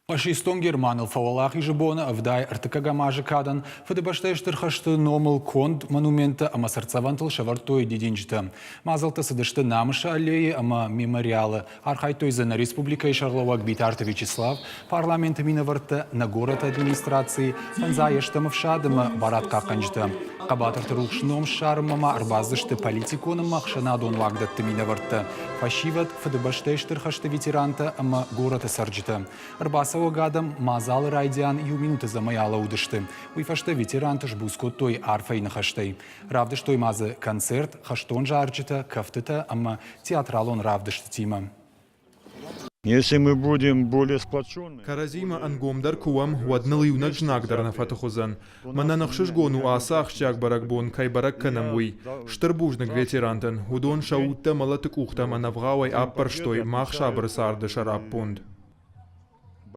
Фашистон Герман фавалахи жибона вдай артыкагамажы кадан фадыбаштайштыр хашты номыл конд монумента ама сарцавантыл шавартой дидинжты. Мазалты сыдышты намыша аллеи ама мемориалы архайтойзана республика Шарловак Битарты Вячеслав парламенты миноварты на город администрации фанзаештамов шадыма барат каканжты. Кабатырты рухшном шармама арбаздышты политиконым махшанадон вагдатты миноварты. Фашиват фадыбаштайштыр хашты ветеранта ама город сарджты. Арбасова гадам мазал райдиан ю минуты замаяла удышты. Уйфашты ветерантыш буско той арфайны хаштай. Равдыш той мазы концерт хаштон жарчыта кафтыта ама театралон равдышты тима. Если мы будем более сплоченны... Каразима ангомдар куам вадналы юнаджнагдар на фатахузан. Мана нахшишгону асах чак баракбон кай барак канамуй. Штырбужнак ветерантан. Удон шаутта малатык ухта манавгавай аппарштой мах шабрысарды шараппунд.